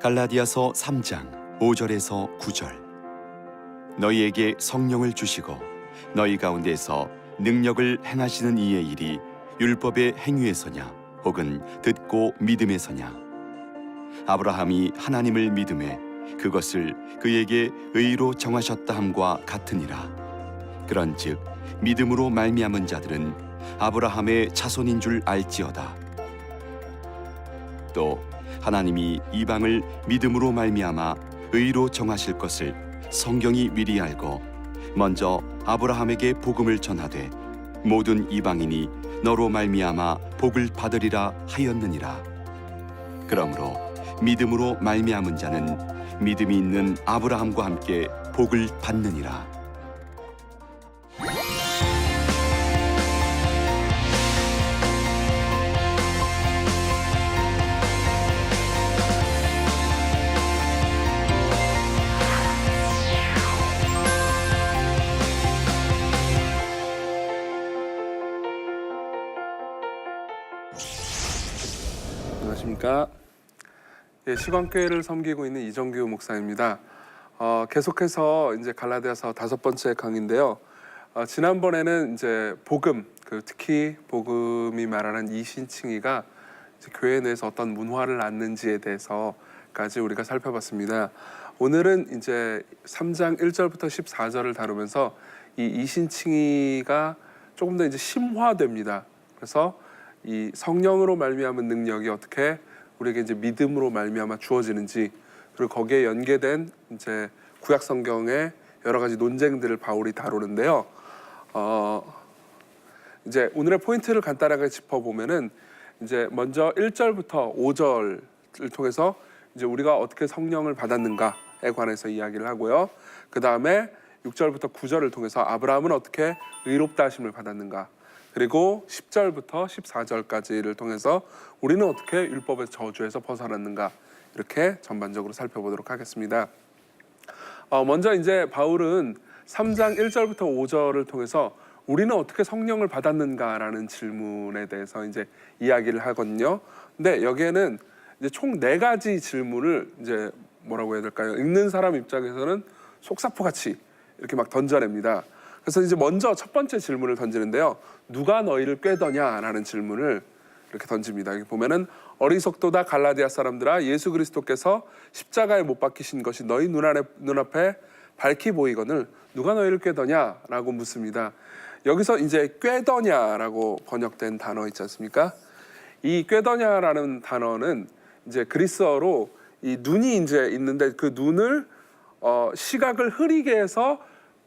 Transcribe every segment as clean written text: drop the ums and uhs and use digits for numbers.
갈라디아서 3장 5절에서 9절. 너희에게 성령을 주시고 너희 가운데서 능력을 행하시는 이의 일이 율법의 행위에서냐 혹은 듣고 믿음에서냐. 아브라함이 하나님을 믿음에 그것을 그에게 의로 정하셨다 함과 같으니라. 그런즉 믿음으로 말미암은 자들은 아브라함의 자손인 줄 알지어다. 또 하나님이 이방을 믿음으로 말미암아 의로 정하실 것을 성경이 미리 알고 먼저 아브라함에게 복음을 전하되 모든 이방인이 너로 말미암아 복을 받으리라 하였느니라. 그러므로 믿음으로 말미암은 자는 믿음이 있는 아브라함과 함께 복을 받느니라. 안녕하십니까. 시광교회를 섬기고 있는 이정규 목사입니다. 계속해서 이제 갈라디아서 5번째 강의인데요. 지난번에는 이제 복음, 특히 복음이 말하는 이신칭의가 이제 교회 내에서 어떤 문화를 낳는지에 대해서까지 우리가 살펴봤습니다. 오늘은 이제 3장 1절부터 14절을 다루면서 이 이신칭의가 조금 더 이제 심화됩니다. 그래서 이 성령으로 말미암은 능력이 어떻게 우리에게 이제 믿음으로 말미암아 주어지는지, 그리고 거기에 연계된 이제 구약 성경의 여러 가지 논쟁들을 바울이 다루는데요. 이제 오늘의 포인트를 간단하게 짚어보면은 이제 먼저 1절부터 5절을 통해서 이제 우리가 어떻게 성령을 받았는가에 관해서 이야기를 하고요. 그 다음에 6절부터 9절을 통해서 아브라함은 어떻게 의롭다 하심을 받았는가, 그리고 10절부터 14절까지를 통해서 우리는 어떻게 율법의 저주에서 벗어났는가, 이렇게 전반적으로 살펴보도록 하겠습니다. 먼저 이제 바울은 3장 1절부터 5절을 통해서 우리는 어떻게 성령을 받았는가라는 질문에 대해서 이제 이야기를 하거든요. 근데 여기에는 이제 총 4가지 질문을 이제 뭐라고 해야 될까요? 읽는 사람 입장에서는 속사포같이 이렇게 막 던져냅니다. 그래서 이제 먼저 첫 번째 질문을 던지는데요. 누가 너희를 꾀더냐라는 질문을 이렇게 던집니다. 여기 보면은 어리석도다 갈라디아 사람들아, 예수 그리스도께서 십자가에 못 박히신 것이 너희 눈앞에 밝히 보이거늘 누가 너희를 꾀더냐라고 묻습니다. 여기서 이제 꾀더냐라고 번역된 단어 있지 않습니까? 이 꾀더냐라는 단어는 이제 그리스어로 이 눈이 이제 있는데 그 눈을 시각을 흐리게 해서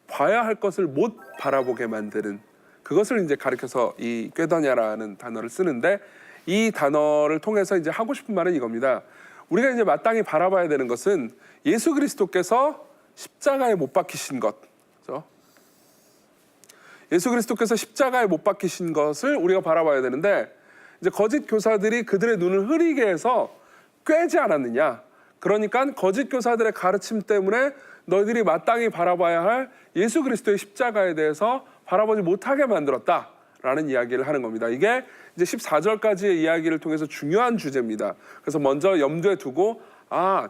봐야 할 것을 못 바라보게 만드는, 그것을 이제 가리켜서 이 꾀더냐라는 단어를 쓰는데, 이 단어를 통해서 이제 하고 싶은 말은 이겁니다. 우리가 이제 마땅히 바라봐야 되는 것은 예수 그리스도께서 십자가에 못 박히신 것, 그렇죠? 예수 그리스도께서 십자가에 못 박히신 것을 우리가 바라봐야 되는데, 이제 거짓 교사들이 그들의 눈을 흐리게 해서 꾀지 않았느냐. 그러니까 거짓 교사들의 가르침 때문에 너희들이 마땅히 바라봐야 할 예수 그리스도의 십자가에 대해서 바라보지 못하게 만들었다라는 이야기를 하는 겁니다. 이게 이제 14절까지의 이야기를 통해서 중요한 주제입니다. 그래서 먼저 염두에 두고,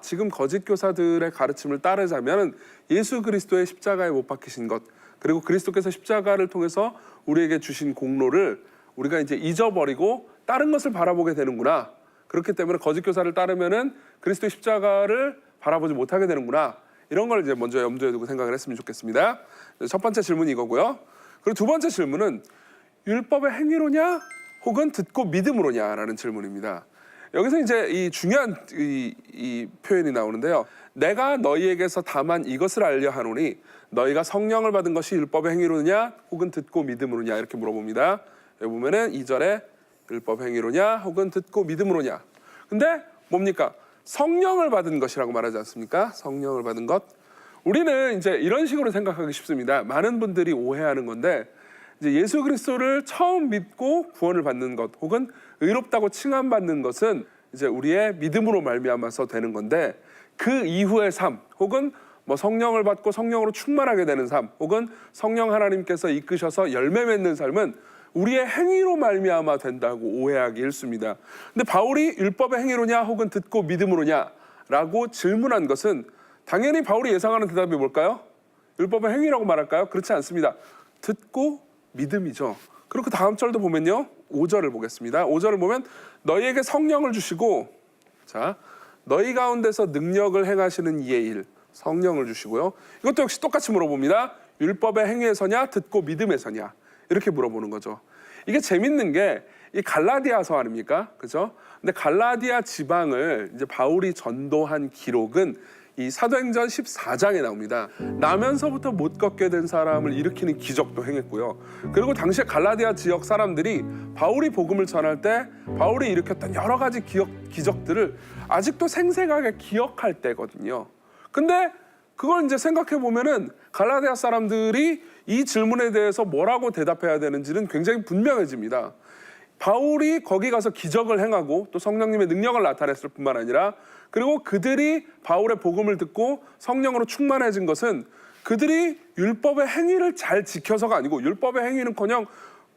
지금 거짓 교사들의 가르침을 따르자면 예수 그리스도의 십자가에 못 박히신 것, 그리고 그리스도께서 십자가를 통해서 우리에게 주신 공로를 우리가 이제 잊어버리고 다른 것을 바라보게 되는구나. 그렇기 때문에 거짓 교사를 따르면은 그리스도의 십자가를 바라보지 못하게 되는구나. 이런 걸 이제 먼저 염두에 두고 생각을 했으면 좋겠습니다. 첫 번째 질문이 이거고요. 그리고 두 번째 질문은 율법의 행위로냐 혹은 듣고 믿음으로냐라는 질문입니다. 여기서 이제 이 중요한 이 표현이 나오는데요. 내가 너희에게서 다만 이것을 알려 하노니 너희가 성령을 받은 것이 율법의 행위로냐 혹은 듣고 믿음으로냐, 이렇게 물어봅니다. 여기 보면은 2절에 율법 행위로냐 혹은 듣고 믿음으로냐. 근데 뭡니까? 성령을 받은 것이라고 말하지 않습니까? 성령을 받은 것. 우리는 이제 이런 식으로 생각하기 쉽습니다. 많은 분들이 오해하는 건데, 이제 예수 그리스도를 처음 믿고 구원을 받는 것 혹은 의롭다고 칭함받는 것은 이제 우리의 믿음으로 말미암아서 되는 건데, 그 이후의 삶 혹은 뭐 성령을 받고 성령으로 충만하게 되는 삶 혹은 성령 하나님께서 이끄셔서 열매 맺는 삶은 우리의 행위로 말미암아 된다고 오해하기 일쑤입니다. 근데 바울이 율법의 행위로냐 혹은 듣고 믿음으로냐 라고 질문한 것은 당연히 바울이 예상하는 대답이 뭘까요? 율법의 행위라고 말할까요? 그렇지 않습니다. 듣고 믿음이죠. 그리고 그 다음 절도 보면요. 5절을 보겠습니다. 5절을 보면 너희에게 성령을 주시고, 자, 너희 가운데서 능력을 행하시는 이의 일, 성령을 주시고요. 이것도 역시 똑같이 물어봅니다. 율법의 행위에서냐, 듣고 믿음에서냐, 이렇게 물어보는 거죠. 이게 재밌는 게 이 갈라디아서 아닙니까? 그죠? 근데 갈라디아 지방을 이제 바울이 전도한 기록은 이 사도행전 14장에 나옵니다. 나면서부터 못 걷게 된 사람을 일으키는 기적도 행했고요. 그리고 당시에 갈라디아 지역 사람들이 바울이 복음을 전할 때 바울이 일으켰던 여러 가지 기적들을 아직도 생생하게 기억할 때거든요. 근데 그걸 이제 생각해 보면은 갈라디아 사람들이 이 질문에 대해서 뭐라고 대답해야 되는지는 굉장히 분명해집니다. 바울이 거기 가서 기적을 행하고 또 성령님의 능력을 나타냈을 뿐만 아니라, 그리고 그들이 바울의 복음을 듣고 성령으로 충만해진 것은 그들이 율법의 행위를 잘 지켜서가 아니고, 율법의 행위는커녕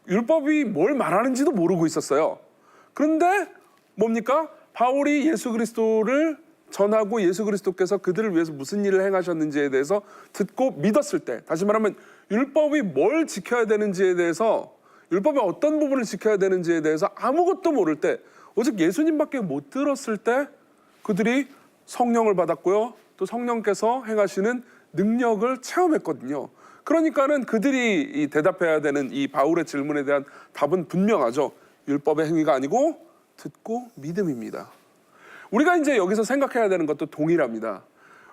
율법이 뭘 말하는지도 모르고 있었어요. 그런데 뭡니까? 바울이 예수 그리스도를 전하고 예수 그리스도께서 그들을 위해서 무슨 일을 행하셨는지에 대해서 듣고 믿었을 때, 다시 말하면 율법이 뭘 지켜야 되는지에 대해서, 율법의 어떤 부분을 지켜야 되는지에 대해서 아무것도 모를 때, 오직 예수님밖에 못 들었을 때 그들이 성령을 받았고요. 또 성령께서 행하시는 능력을 체험했거든요. 그러니까는 그들이 대답해야 되는 이 바울의 질문에 대한 답은 분명하죠. 율법의 행위가 아니고 듣고 믿음입니다. 우리가 이제 여기서 생각해야 되는 것도 동일합니다.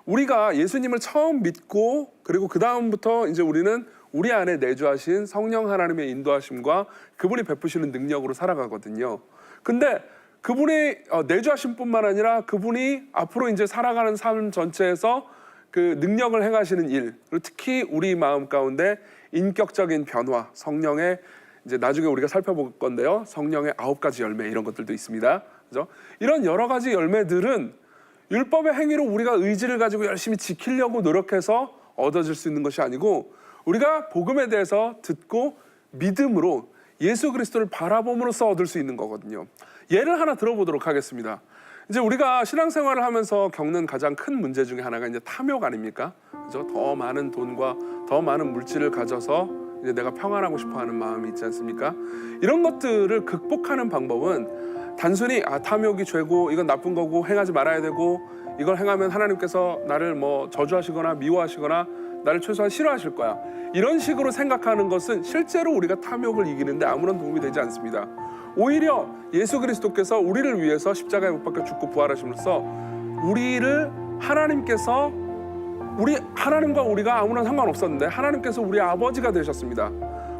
우리가 예수님을 처음 믿고, 그리고 그 다음부터 이제 우리는 우리 안에 내주하신 성령 하나님의 인도하심과 그분이 베푸시는 능력으로 살아가거든요. 근데 그분이 내주하심 뿐만 아니라 그분이 앞으로 이제 살아가는 삶 전체에서 그 능력을 행하시는 일, 그리고 특히 우리 마음 가운데 인격적인 변화, 성령의, 이제 나중에 우리가 살펴볼 건데요, 성령의 9가지 열매, 이런 것들도 있습니다. 그죠? 이런 여러 가지 열매들은 율법의 행위로 우리가 의지를 가지고 열심히 지키려고 노력해서 얻어질 수 있는 것이 아니고, 우리가 복음에 대해서 듣고 믿음으로 예수 그리스도를 바라봄으로써 얻을 수 있는 거거든요. 예를 하나 들어보도록 하겠습니다. 이제 우리가 신앙생활을 하면서 겪는 가장 큰 문제 중에 하나가 이제 탐욕 아닙니까? 그죠? 더 많은 돈과 더 많은 물질을 가져서 이제 내가 평안하고 싶어하는 마음이 있지 않습니까? 이런 것들을 극복하는 방법은 단순히 탐욕이 죄고 이건 나쁜 거고 행하지 말아야 되고, 이걸 행하면 하나님께서 나를 뭐 저주하시거나 미워하시거나 나를 최소한 싫어하실 거야, 이런 식으로 생각하는 것은 실제로 우리가 탐욕을 이기는데 아무런 도움이 되지 않습니다. 오히려 예수 그리스도께서 우리를 위해서 십자가에 못 박혀 죽고 부활하심으로써 우리를 하나님께서, 하나님과 우리가 아무런 상관없었는데 하나님께서 우리 아버지가 되셨습니다.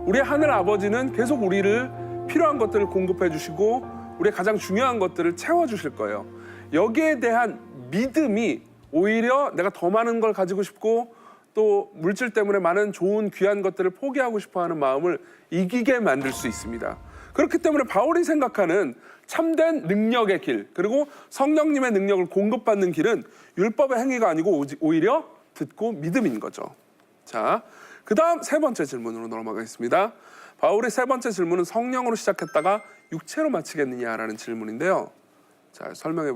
우리 하늘 아버지는 계속 우리를 필요한 것들을 공급해 주시고 우리의 가장 중요한 것들을 채워주실 거예요. 여기에 대한 믿음이 오히려 내가 더 많은 걸 가지고 싶고 또 물질 때문에 많은 좋은 귀한 것들을 포기하고 싶어하는 마음을 이기게 만들 수 있습니다. 그렇기 때문에 바울이 생각하는 참된 능력의 길, 그리고 성령님의 능력을 공급받는 길은 율법의 행위가 아니고 오히려 듣고 믿음인 거죠. 자, 그 다음 세 번째 질문으로 넘어가겠습니다. 바울의 세 번째 질문은 성령으로 시작했다가 육체로 마치겠느냐라는 질문인데요. 자, 설명해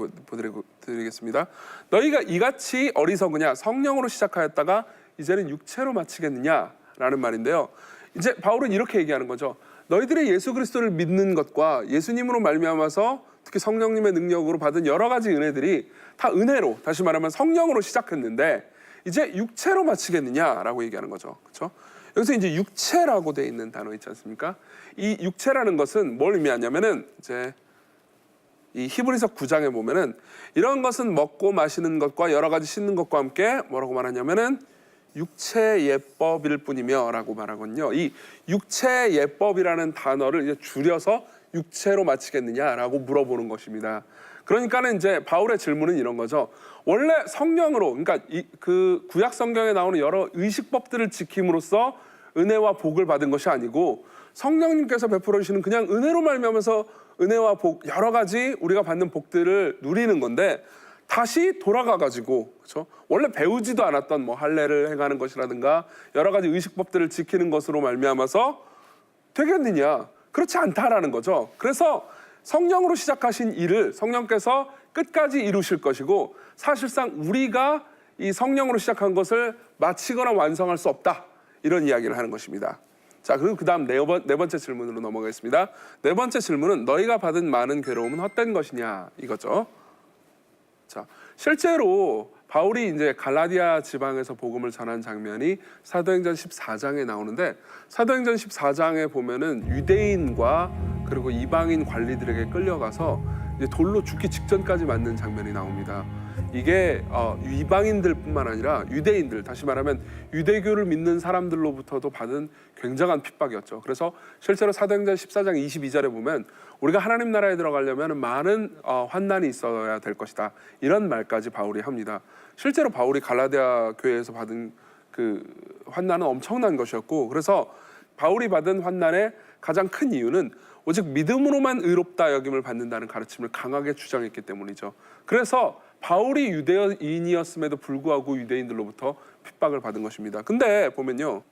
드리겠습니다. 너희가 이같이 어리석으냐, 성령으로 시작하였다가 이제는 육체로 마치겠느냐라는 말인데요. 이제 바울은 이렇게 얘기하는 거죠. 너희들의 예수 그리스도를 믿는 것과 예수님으로 말미암아서 특히 성령님의 능력으로 받은 여러 가지 은혜들이 다 은혜로, 다시 말하면 성령으로 시작했는데 이제 육체로 마치겠느냐라고 얘기하는 거죠. 그렇죠? 여기서 이제 육체라고 돼 있는 단어 있지 않습니까? 이 육체라는 것은 뭘 의미하냐면은 이제 이 히브리서 9장에 보면은 이런 것은 먹고 마시는 것과 여러 가지 씻는 것과 함께 뭐라고 말하냐면은 육체 예법일 뿐이며 라고 말하거든요. 이 육체 예법이라는 단어를 이제 줄여서 육체로 마치겠느냐라고 물어보는 것입니다. 그러니까는 이제 바울의 질문은 이런 거죠. 원래 성령으로, 그러니까 그 구약 성경에 나오는 여러 의식법들을 지킴으로써 은혜와 복을 받은 것이 아니고 성령님께서 베풀어 주시는 그냥 은혜로 말미암아서 은혜와 복, 여러 가지 우리가 받는 복들을 누리는 건데 다시 돌아가가지고, 그렇죠? 원래 배우지도 않았던 뭐 할례를 행하는 것이라든가 여러 가지 의식법들을 지키는 것으로 말미암아서 되겠느냐? 그렇지 않다라는 거죠. 그래서 성령으로 시작하신 일을 성령께서 끝까지 이루실 것이고 사실상 우리가 이 성령으로 시작한 것을 마치거나 완성할 수 없다. 이런 이야기를 하는 것입니다. 자, 그리고 그다음 네 번째 질문으로 넘어가겠습니다. 네 번째 질문은 너희가 받은 많은 괴로움은 헛된 것이냐 이거죠. 자, 실제로 바울이 이제 갈라디아 지방에서 복음을 전한 장면이 사도행전 14장에 나오는데 사도행전 14장에 보면은 유대인과 그리고 이방인 관리들에게 끌려가서 이제 돌로 죽기 직전까지 맞는 장면이 나옵니다. 이게 이방인들뿐만 아니라 유대인들, 다시 말하면 유대교를 믿는 사람들로부터도 받은 굉장한 핍박이었죠. 그래서 실제로 사도행전 14장 22절에 보면 우리가 하나님 나라에 들어가려면 많은 환난이 있어야 될 것이다. 이런 말까지 바울이 합니다. 실제로 바울이 갈라디아 교회에서 받은 그 환난은 엄청난 것이었고, 그래서 바울이 받은 환난의 가장 큰 이유는 오직 믿음으로만 의롭다 여김을 받는다는 가르침을 강하게 주장했기 때문이죠. 그래서 바울이 유대인이었음에도 불구하고 유대인들로부터 핍박을 받은 것입니다. 근데 보면요,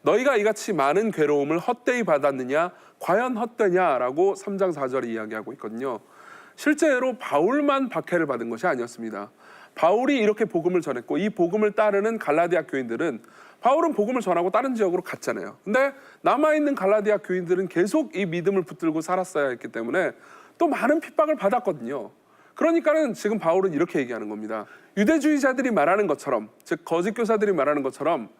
너희가 이같이 많은 괴로움을 헛되이 받았느냐, 과연 헛되냐라고 3장 4절에 이야기하고 있거든요. 실제로 바울만 박해를 받은 것이 아니었습니다. 바울이 이렇게 복음을 전했고 이 복음을 따르는 갈라디아 교인들은, 바울은 복음을 전하고 다른 지역으로 갔잖아요. 근데 남아있는 갈라디아 교인들은 계속 이 믿음을 붙들고 살았어야 했기 때문에 또 많은 핍박을 받았거든요. 그러니까는 지금 바울은 이렇게 얘기하는 겁니다. 유대주의자들이 말하는 것처럼, 즉 거짓 교사들이 말하는 것처럼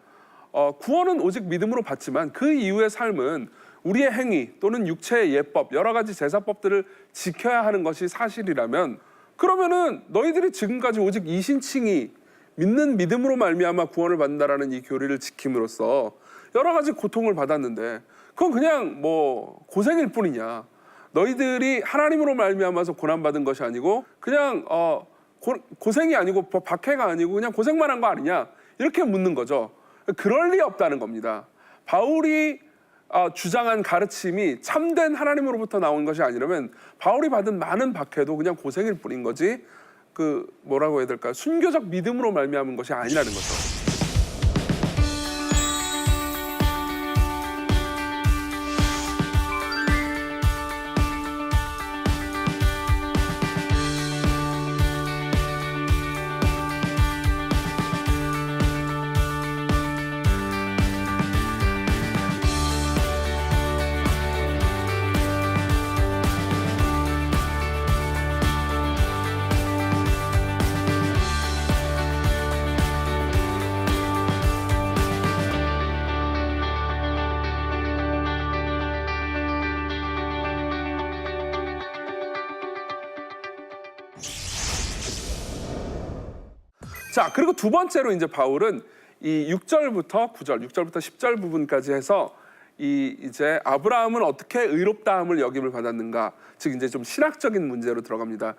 구원은 오직 믿음으로 받지만 그 이후의 삶은 우리의 행위 또는 육체의 예법, 여러 가지 제사법들을 지켜야 하는 것이 사실이라면, 그러면은 너희들이 지금까지 오직 이신칭이 믿는 믿음으로 말미암아 구원을 받는다라는 이 교리를 지킴으로써 여러 가지 고통을 받았는데 그건 그냥 뭐 고생일 뿐이냐, 너희들이 하나님으로 말미암아서 고난받은 것이 아니고 그냥 고생이 아니고 박해가 아니고 그냥 고생만 한 거 아니냐, 이렇게 묻는 거죠. 그럴 리 없다는 겁니다. 바울이 주장한 가르침이 참된 하나님으로부터 나온 것이 아니라면 바울이 받은 많은 박해도 그냥 고생일 뿐인 거지, 그 뭐라고 해야 될까, 순교적 믿음으로 말미암은 것이 아니라는 거죠. 자, 그리고 두 번째로 이제 바울은 이 6절부터 9절, 6절부터 10절 부분까지 해서 이제 아브라함은 어떻게 의롭다함을 여김을 받았는가, 즉 이제 좀 신학적인 문제로 들어갑니다.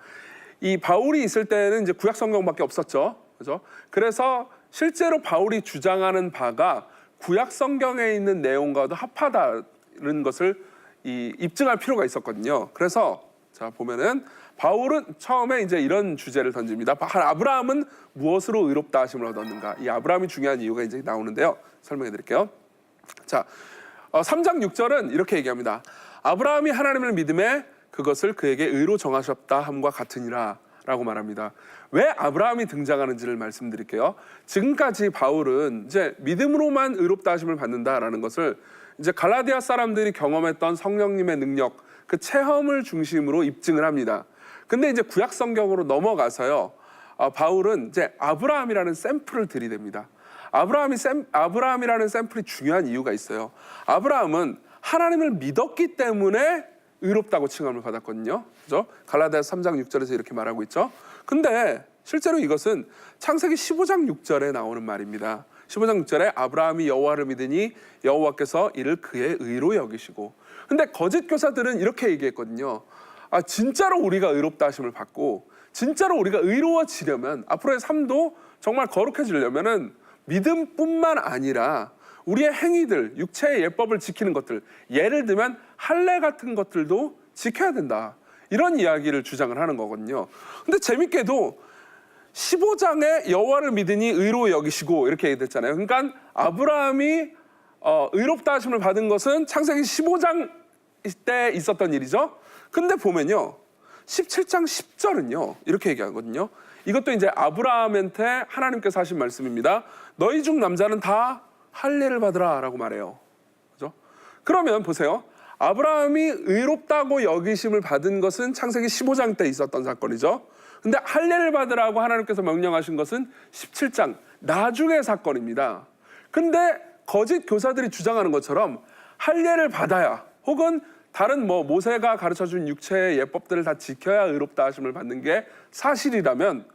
이 바울이 있을 때는 이제 구약 성경밖에 없었죠, 그죠? 그래서 실제로 바울이 주장하는 바가 구약 성경에 있는 내용과도 합하다는 것을 입증할 필요가 있었거든요. 그래서 자 보면은 바울은 처음에 이제 이런 주제를 던집니다. 아브라함은 무엇으로 의롭다 하심을 얻었는가? 이 아브라함이 중요한 이유가 이제 나오는데요. 설명해 드릴게요. 자, 3장 6절은 이렇게 얘기합니다. 아브라함이 하나님을 믿음에 그것을 그에게 의로 정하셨다 함과 같으니라 라고 말합니다. 왜 아브라함이 등장하는지를 말씀드릴게요. 지금까지 바울은 이제 믿음으로만 의롭다 하심을 받는다라는 것을 이제 갈라디아 사람들이 경험했던 성령님의 능력, 그 체험을 중심으로 입증을 합니다. 근데 이제 구약 성경으로 넘어가서요, 바울은 이제 아브라함이라는 샘플을 들이댑니다. 아브라함이라는 샘플이 중요한 이유가 있어요. 아브라함은 하나님을 믿었기 때문에 의롭다고 칭함을 받았거든요. 그죠? 갈라디아서 3장 6절에서 이렇게 말하고 있죠. 근데 실제로 이것은 창세기 15장 6절에 나오는 말입니다. 15장 6절에 아브라함이 여호와를 믿으니 여호와께서 이를 그의 의로 여기시고. 근데 거짓 교사들은 이렇게 얘기했거든요. 진짜로 우리가 의롭다 하심을 받고 진짜로 우리가 의로워지려면, 앞으로의 삶도 정말 거룩해지려면은 믿음뿐만 아니라 우리의 행위들, 육체의 예법을 지키는 것들, 예를 들면 할례 같은 것들도 지켜야 된다, 이런 이야기를 주장을 하는 거거든요. 근데 재밌게도 15장에 여호와를 믿으니 의로 여기시고 이렇게 얘기했잖아요. 그러니까 아브라함이 의롭다 하심을 받은 것은 창세기 15장 때 있었던 일이죠. 근데 보면요, 17장 10절은요. 이렇게 얘기하거든요. 이것도 이제 아브라함한테 하나님께서 하신 말씀입니다. 너희 중 남자는 다 할례를 받으라라고 말해요. 그죠? 그러면 보세요. 아브라함이 의롭다고 여기심을 받은 것은 창세기 15장 때 있었던 사건이죠. 근데 할례를 받으라고 하나님께서 명령하신 것은 17장 나중의 사건입니다. 근데 거짓 교사들이 주장하는 것처럼 할례를 받아야 혹은 다른 모세가 가르쳐준 육체의 예법들을 다 지켜야 의롭다 하심을 받는 게 사실이라면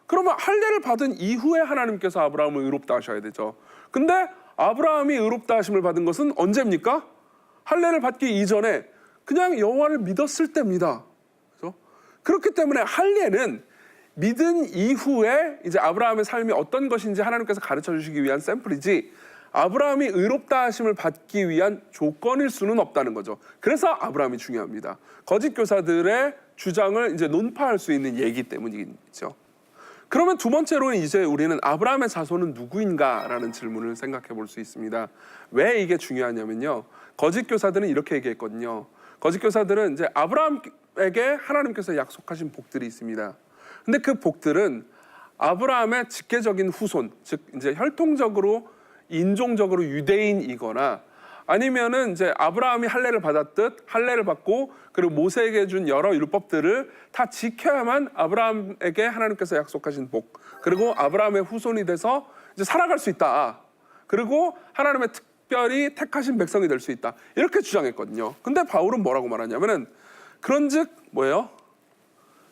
그러면 할례를 받은 이후에 하나님께서 아브라함을 의롭다 하셔야 되죠. 근데 아브라함이 의롭다 하심을 받은 것은 언제입니까? 할례를 받기 이전에 그냥 여호와를 믿었을 때입니다. 그렇죠? 그렇기 때문에 할례는 믿은 이후에 이제 아브라함의 삶이 어떤 것인지 하나님께서 가르쳐 주시기 위한 샘플이지 아브라함이 의롭다 하심을 받기 위한 조건일 수는 없다는 거죠. 그래서 아브라함이 중요합니다. 거짓 교사들의 주장을 이제 논파할 수 있는 얘기 때문이죠. 그러면 두 번째로는 이제 우리는 아브라함의 자손은 누구인가라는 질문을 생각해 볼 수 있습니다. 왜 이게 중요하냐면요. 거짓 교사들은 이렇게 얘기했거든요. 거짓 교사들은 이제 아브라함에게 하나님께서 약속하신 복들이 있습니다. 근데 그 복들은 아브라함의 직계적인 후손, 즉 이제 혈통적으로 인종적으로 유대인이거나 아니면은 이제 아브라함이 할례를 받았듯 할례를 받고 그리고 모세에게 준 여러 율법들을 다 지켜야만 아브라함에게 하나님께서 약속하신 복 그리고 아브라함의 후손이 돼서 이제 살아갈 수 있다. 그리고 하나님의 특별히 택하신 백성이 될 수 있다. 이렇게 주장했거든요. 근데 바울은 뭐라고 말하냐면은 그런즉 뭐예요?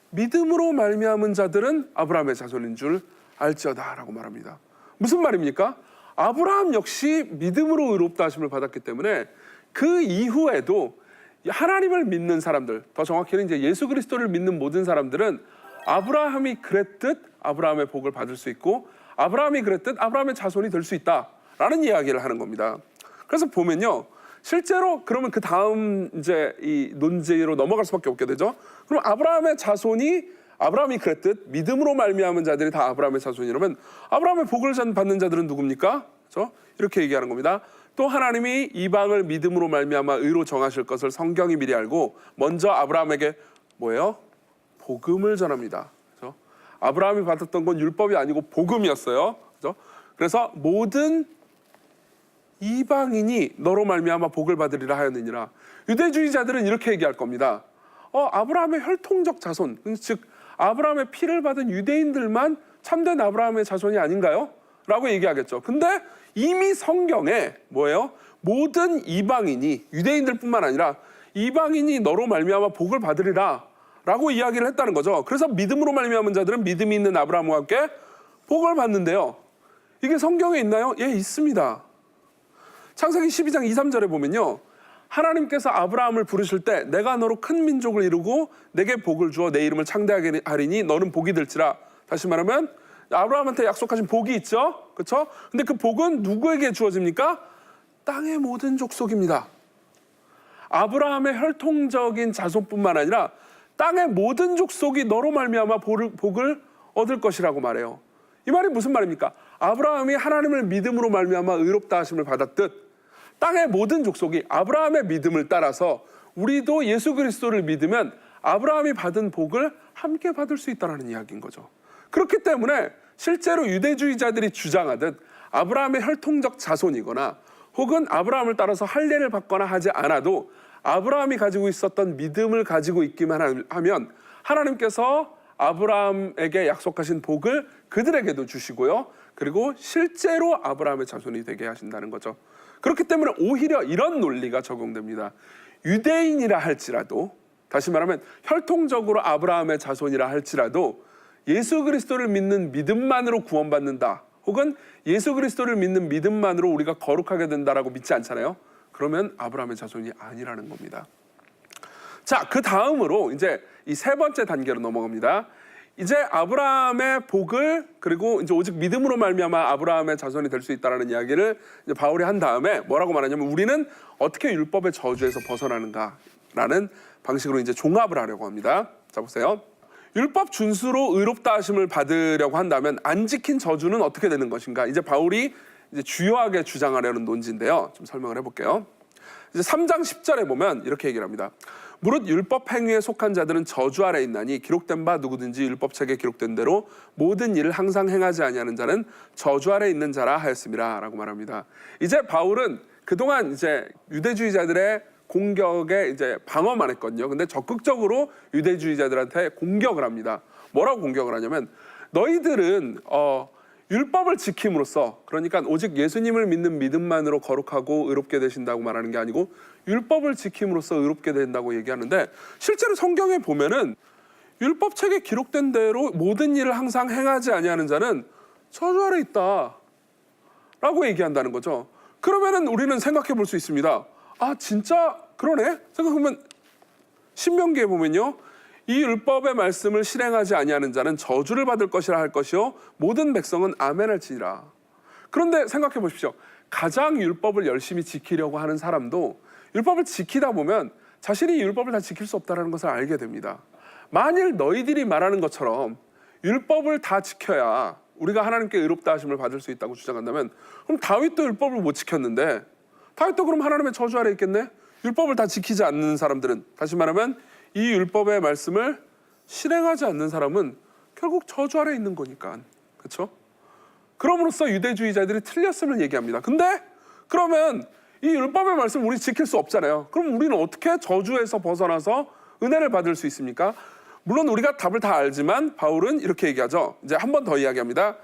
믿음으로 말미암은 자들은 아브라함의 자손인 줄 알지어다라고 말합니다. 무슨 말입니까? 아브라함 역시 믿음으로 의롭다 하심을 받았기 때문에 그 이후에도 하나님을 믿는 사람들, 더 정확히는 이제 예수 그리스도를 믿는 모든 사람들은 아브라함이 그랬듯 아브라함의 복을 받을 수 있고 아브라함이 그랬듯 아브라함의 자손이 될 수 있다라는 이야기를 하는 겁니다. 그래서 보면요. 실제로 그러면 그 다음 이제 이 논지로 넘어갈 수밖에 없게 되죠. 그럼 아브라함의 자손이 아브라함이 그랬듯 믿음으로 말미암은 자들이 다 아브라함의 자손이라면 아브라함의 복을 받는 자들은 누굽니까? 그렇죠? 이렇게 얘기하는 겁니다. 또 하나님이 이방을 믿음으로 말미암아 의로 정하실 것을 성경이 미리 알고 먼저 아브라함에게 뭐예요? 복음을 전합니다. 그렇죠? 아브라함이 받았던 건 율법이 아니고 복음이었어요. 그렇죠? 그래서 모든 이방인이 너로 말미암아 복을 받으리라 하였느니라. 유대주의자들은 이렇게 얘기할 겁니다. 아브라함의 혈통적 자손, 즉 아브라함의 피를 받은 유대인들만 참된 아브라함의 자손이 아닌가요? 라고 얘기하겠죠. 근데 이미 성경에 뭐예요? 모든 이방인이 유대인들뿐만 아니라 이방인이 너로 말미암아 복을 받으리라 라고 이야기를 했다는 거죠. 그래서 믿음으로 말미암은 자들은 믿음이 있는 아브라함과 함께 복을 받는데요. 이게 성경에 있나요? 예, 있습니다. 창세기 12장 2, 3절에 보면요. 하나님께서 아브라함을 부르실 때 내가 너로 큰 민족을 이루고 내게 복을 주어 내 이름을 창대하게 하리니 너는 복이 될지라. 다시 말하면 아브라함한테 약속하신 복이 있죠. 그렇죠? 근데 그 복은 누구에게 주어집니까? 땅의 모든 족속입니다. 아브라함의 혈통적인 자손뿐만 아니라 땅의 모든 족속이 너로 말미암아 복을 얻을 것이라고 말해요. 이 말이 무슨 말입니까? 아브라함이 하나님을 믿음으로 말미암아 의롭다 하심을 받았듯 땅의 모든 족속이 아브라함의 믿음을 따라서 우리도 예수 그리스도를 믿으면 아브라함이 받은 복을 함께 받을 수 있다는 이야기인 거죠. 그렇기 때문에 실제로 유대주의자들이 주장하듯 아브라함의 혈통적 자손이거나 혹은 아브라함을 따라서 할례를 받거나 하지 않아도 아브라함이 가지고 있었던 믿음을 가지고 있기만 하면 하나님께서 아브라함에게 약속하신 복을 그들에게도 주시고요. 그리고 실제로 아브라함의 자손이 되게 하신다는 거죠. 그렇기 때문에 오히려 이런 논리가 적용됩니다. 유대인이라 할지라도, 다시 말하면 혈통적으로 아브라함의 자손이라 할지라도 예수 그리스도를 믿는 믿음만으로 구원받는다. 혹은 예수 그리스도를 믿는 믿음만으로 우리가 거룩하게 된다라고 믿지 않잖아요. 그러면 아브라함의 자손이 아니라는 겁니다. 자, 그 다음으로 이제 이 세 번째 단계로 넘어갑니다. 이제 아브라함의 복을 그리고 이제 오직 믿음으로 말미암아 아브라함의 자손이 될 수 있다라는 이야기를 이제 바울이 한 다음에 뭐라고 말하냐면 우리는 어떻게 율법의 저주에서 벗어나는가라는 방식으로 이제 종합을 하려고 합니다. 자, 보세요. 율법 준수로 의롭다 하심을 받으려고 한다면 안 지킨 저주는 어떻게 되는 것인가? 이제 바울이 이제 주요하게 주장하려는 논지인데요. 좀 설명을 해볼게요. 이제 3장 10절에 보면 이렇게 얘기를 합니다. 무릇 율법 행위에 속한 자들은 저주 아래 있나니 기록된 바 누구든지 율법책에 기록된 대로 모든 일을 항상 행하지 아니하는 자는 저주 아래 있는 자라 하였음이라라고 말합니다. 이제 바울은 그동안 이제 유대주의자들의 공격에 이제 방어만 했거든요. 근데 적극적으로 유대주의자들한테 공격을 합니다. 뭐라고 공격을 하냐면 너희들은 율법을 지킴으로써, 그러니까 오직 예수님을 믿는 믿음만으로 거룩하고 의롭게 되신다고 말하는 게 아니고 율법을 지킴으로써 의롭게 된다고 얘기하는데, 실제로 성경에 보면은 율법책에 기록된 대로 모든 일을 항상 행하지 아니하는 자는 저주 아래 있다 라고 얘기한다는 거죠. 그러면은 우리는 생각해 볼 수 있습니다. 아, 진짜 그러네? 생각해보면 신명기에 보면요, 이 율법의 말씀을 실행하지 아니하는 자는 저주를 받을 것이라 할 것이요 모든 백성은 아멘할지니라. 그런데 생각해 보십시오. 가장 율법을 열심히 지키려고 하는 사람도 율법을 지키다 보면 자신이 율법을 다 지킬 수 없다는 것을 알게 됩니다. 만일 너희들이 말하는 것처럼 율법을 다 지켜야 우리가 하나님께 의롭다 하심을 받을 수 있다고 주장한다면, 그럼 다윗도 율법을 못 지켰는데 다윗도 그럼 하나님의 저주 아래 있겠네? 율법을 다 지키지 않는 사람들은, 다시 말하면 이 율법의 말씀을 실행하지 않는 사람은 결국 저주 아래 있는 거니까. 그렇죠? 그럼으로써 유대주의자들이 틀렸음을 얘기합니다. 근데 그러면 이 율법의 말씀 우리 지킬 수 없잖아요. 그럼 우리는 어떻게 저주에서 벗어나서 은혜를 받을 수 있습니까? 물론 우리가 답을 다 알지만 바울은 이렇게 얘기하죠. 이제 한 번 더 이야기합니다.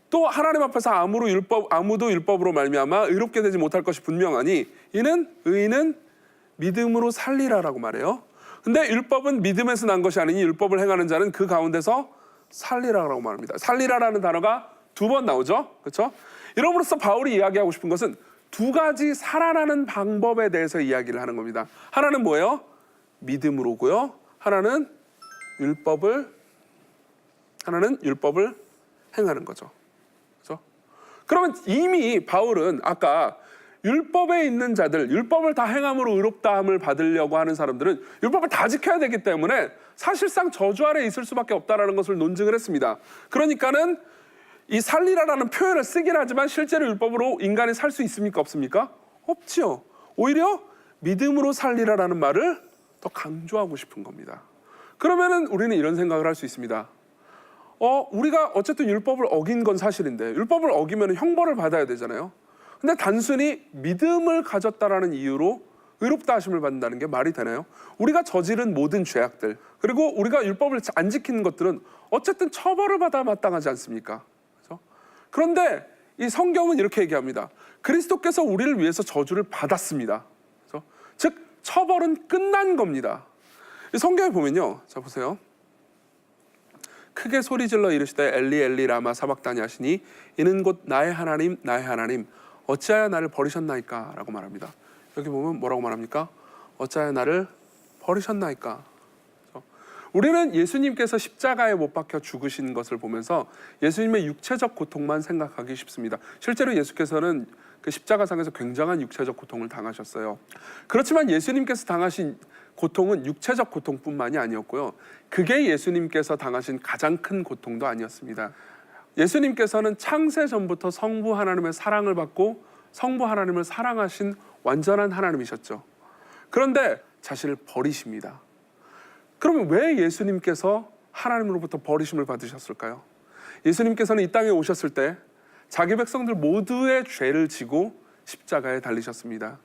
또 하나님 앞에서 아무도 율법으로 말미암아 의롭게 되지 못할 것이 분명하니 이는 의인은 믿음으로 살리라라고 말해요. 근데 율법은 믿음에서 난 것이 아니니 율법을 행하는 자는 그 가운데서 살리라라고 말합니다. 살리라라는 단어가 2번 나오죠. 그렇죠? 이러므로써 바울이 이야기하고 싶은 것은 2가지 살아나는 방법에 대해서 이야기를 하는 겁니다. 하나는 뭐예요? 믿음으로고요. 하나는 율법을 행하는 거죠. 그렇죠? 그러면 이미 바울은 아까 율법에 있는 자들, 율법을 다 행함으로 의롭다함을 받으려고 하는 사람들은 율법을 다 지켜야 되기 때문에 사실상 저주 아래 있을 수밖에 없다라는 것을 논증을 했습니다. 그러니까는 이 살리라라는 표현을 쓰긴 하지만 실제로 율법으로 인간이 살 수 있습니까? 없습니까? 없지요. 오히려 믿음으로 살리라라는 말을 더 강조하고 싶은 겁니다. 그러면은 우리는 이런 생각을 할 수 있습니다. 우리가 어쨌든 율법을 어긴 건 사실인데 율법을 어기면 형벌을 받아야 되잖아요. 근데 단순히 믿음을 가졌다라는 이유로 의롭다 하심을 받는다는 게 말이 되나요? 우리가 저지른 모든 죄악들, 그리고 우리가 율법을 안 지키는 것들은 어쨌든 처벌을 받아 마땅하지 않습니까? 그렇죠? 그런데 이 성경은 이렇게 얘기합니다. 그리스도께서 우리를 위해서 저주를 받았습니다. 그렇죠? 즉 처벌은 끝난 겁니다. 이 성경에 보면요, 자 보세요. 크게 소리질러 이르시되 엘리 엘리 라마 사박다니 하시니 이는 곧 나의 하나님 나의 하나님 어찌하여 나를 버리셨나이까 라고 말합니다. 여기 보면 뭐라고 말합니까? 어찌하여 나를 버리셨나이까. 그렇죠? 우리는 예수님께서 십자가에 못 박혀 죽으신 것을 보면서 예수님의 육체적 고통만 생각하기 쉽습니다. 실제로 예수께서는 그 십자가상에서 굉장한 육체적 고통을 당하셨어요. 그렇지만 예수님께서 당하신 고통은 육체적 고통뿐만이 아니었고요. 그게 예수님께서 당하신 가장 큰 고통도 아니었습니다. 예수님께서는 창세 전부터 성부 하나님의 사랑을 받고 성부 하나님을 사랑하신 완전한 하나님이셨죠. 그런데 자신을 버리십니다. 그러면 왜 예수님께서 하나님으로부터 버리심을 받으셨을까요? 예수님께서는 이 땅에 오셨을 때 자기 백성들 모두의 죄를 지고 십자가에 달리셨습니다.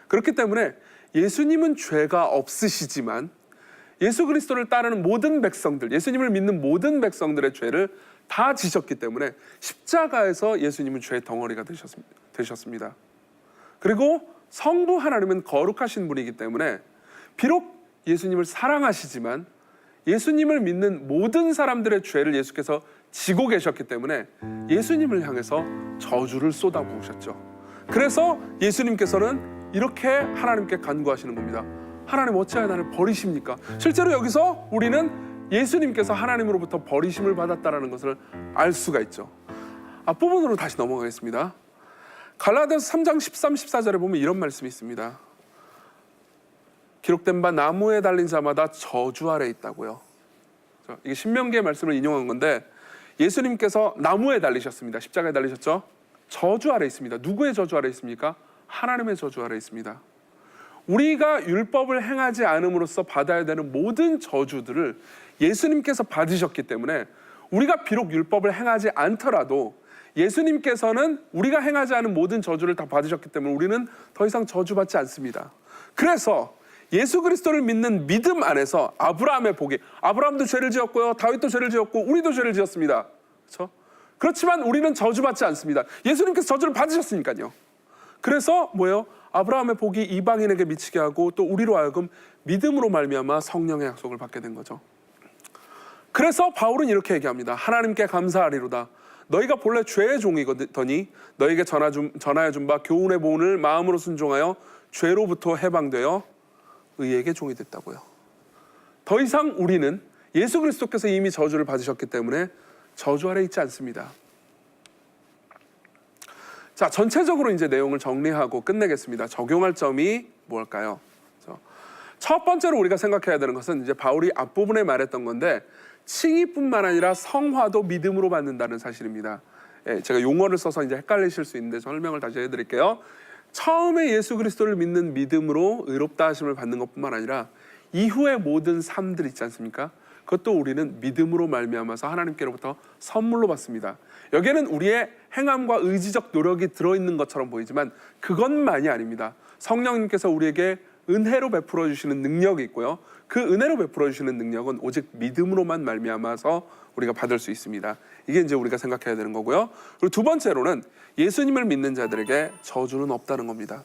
그렇기 때문에 예수님은 죄가 없으시지만 예수 그리스도를 따르는 모든 백성들, 예수님을 믿는 모든 백성들의 죄를 다 지셨기 때문에 십자가에서 예수님은 죄의 덩어리가 되셨습니다. 그리고 성부 하나님은 거룩하신 분이기 때문에 비록 예수님을 사랑하시지만 예수님을 믿는 모든 사람들의 죄를 예수께서 지고 계셨기 때문에 예수님을 향해서 저주를 쏟아부으셨죠. 그래서 예수님께서는 이렇게 하나님께 간구하시는 겁니다. 하나님 어찌하여 나를 버리십니까? 실제로 여기서 우리는 예수님께서 하나님으로부터 버리심을 받았다는 것을 알 수가 있죠. 앞부분으로 다시 넘어가겠습니다. 갈라디아서 3장 13, 14절에 보면 이런 말씀이 있습니다. 기록된 바 나무에 달린 자마다 저주 아래 있다고요. 이게 신명기의 말씀을 인용한 건데 예수님께서 나무에 달리셨습니다. 십자가에 달리셨죠. 저주 아래 있습니다. 누구의 저주 아래 있습니까? 하나님의 저주 아래 있습니다. 우리가 율법을 행하지 않음으로써 받아야 되는 모든 저주들을 예수님께서 받으셨기 때문에 우리가 비록 율법을 행하지 않더라도 예수님께서는 우리가 행하지 않은 모든 저주를 다 받으셨기 때문에 우리는 더 이상 저주받지 않습니다. 그래서 예수 그리스도를 믿는 믿음 안에서 아브라함의 복이, 아브라함도 죄를 지었고요, 다윗도 죄를 지었고 우리도 죄를 지었습니다. 그렇죠? 그렇지만 우리는 저주받지 않습니다. 예수님께서 저주를 받으셨으니까요. 그래서 뭐예요? 아브라함의 복이 이방인에게 미치게 하고 또 우리로 하여금 믿음으로 말미암아 성령의 약속을 받게 된 거죠. 그래서 바울은 이렇게 얘기합니다. 하나님께 감사하리로다. 너희가 본래 죄의 종이거더니 너에게 전하여 준 바 교훈의 보훈을 마음으로 순종하여 죄로부터 해방되어 의에게 종이 됐다고요. 더 이상 우리는 예수 그리스도께서 이미 저주를 받으셨기 때문에 저주 아래 있지 않습니다. 자, 전체적으로 이제 내용을 정리하고 끝내겠습니다. 적용할 점이 뭘까요? 첫 번째로 우리가 생각해야 되는 것은 이제 바울이 앞부분에 말했던 건데 칭의뿐만 아니라 성화도 믿음으로 받는다는 사실입니다. 예, 제가 용어를 써서 이제 헷갈리실 수 있는데 설명을 다시 해드릴게요. 처음에 예수 그리스도를 믿는 믿음으로 의롭다 하심을 받는 것뿐만 아니라 이후의 모든 삶들 있지 않습니까? 그것도 우리는 믿음으로 말미암아서 하나님께로부터 선물로 받습니다. 여기에는 우리의 행함과 의지적 노력이 들어있는 것처럼 보이지만 그것만이 아닙니다. 성령님께서 우리에게 은혜로 베풀어 주시는 능력이 있고요. 그 은혜로 베풀어 주시는 능력은 오직 믿음으로만 말미암아서 우리가 받을 수 있습니다. 이게 이제 우리가 생각해야 되는 거고요. 그리고 두 번째로는 예수님을 믿는 자들에게 저주는 없다는 겁니다.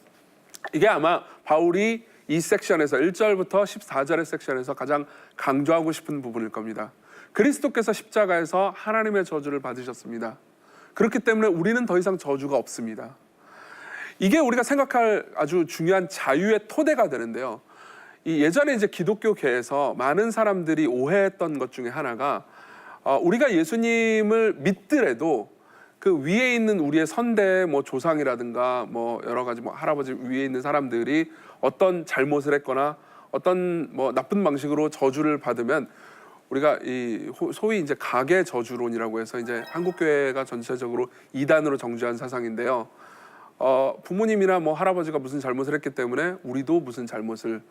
이게 아마 바울이 이 섹션에서 1절부터 14절의 섹션에서 가장 강조하고 싶은 부분일 겁니다. 그리스도께서 십자가에서 하나님의 저주를 받으셨습니다. 그렇기 때문에 우리는 더 이상 저주가 없습니다. 이게 우리가 생각할 아주 중요한 자유의 토대가 되는데요. 이 예전에 이제 기독교계에서 많은 사람들이 오해했던 것 중에 하나가 우리가 예수님을 믿더라도 그 위에 있는 우리의 선대 뭐 조상이라든가 뭐 여러 가지 뭐 할아버지 위에 있는 사람들이 어떤 잘못을 했거나 어떤 뭐 나쁜 방식으로 저주를 받으면 우리가 이 소위 이제 가계 저주론이라고 해서 이제 한국 교회가 전체적으로 이단으로 정죄한 사상인데요. 부모님이나 뭐 할아버지가 무슨 잘못을 했기 때문에 우리도 무슨 잘못을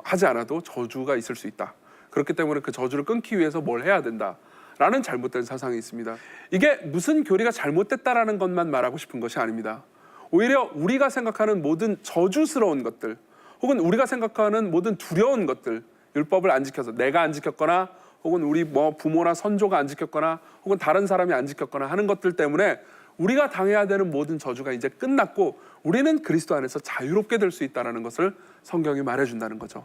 하지 않아도 저주가 있을 수 있다. 그렇기 때문에 그 저주를 끊기 위해서 뭘 해야 된다라는 잘못된 사상이 있습니다. 이게 무슨 교리가 잘못됐다라는 것만 말하고 싶은 것이 아닙니다. 오히려 우리가 생각하는 모든 저주스러운 것들 혹은 우리가 생각하는 모든 두려운 것들, 율법을 안 지켜서 내가 안 지켰거나 혹은 우리 뭐 부모나 선조가 안 지켰거나 혹은 다른 사람이 안 지켰거나 하는 것들 때문에 우리가 당해야 되는 모든 저주가 이제 끝났고 우리는 그리스도 안에서 자유롭게 될 수 있다는 것을 성경이 말해준다는 거죠.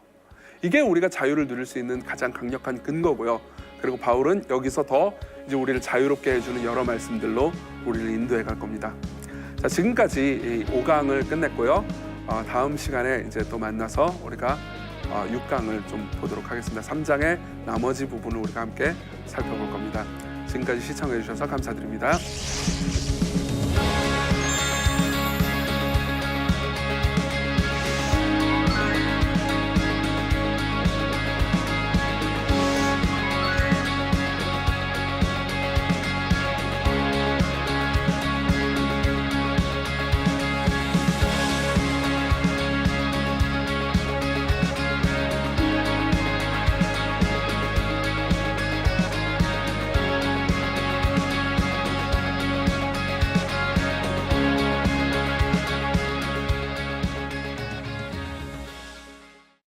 이게 우리가 자유를 누릴 수 있는 가장 강력한 근거고요. 그리고 바울은 여기서 더 이제 우리를 자유롭게 해주는 여러 말씀들로 우리를 인도해 갈 겁니다. 자, 지금까지 5강을 끝냈고요. 다음 시간에 이제 또 만나서 우리가 6강을 좀 보도록 하겠습니다. 3장의 나머지 부분을 우리가 함께 살펴볼 겁니다. 지금까지 시청해 주셔서 감사드립니다.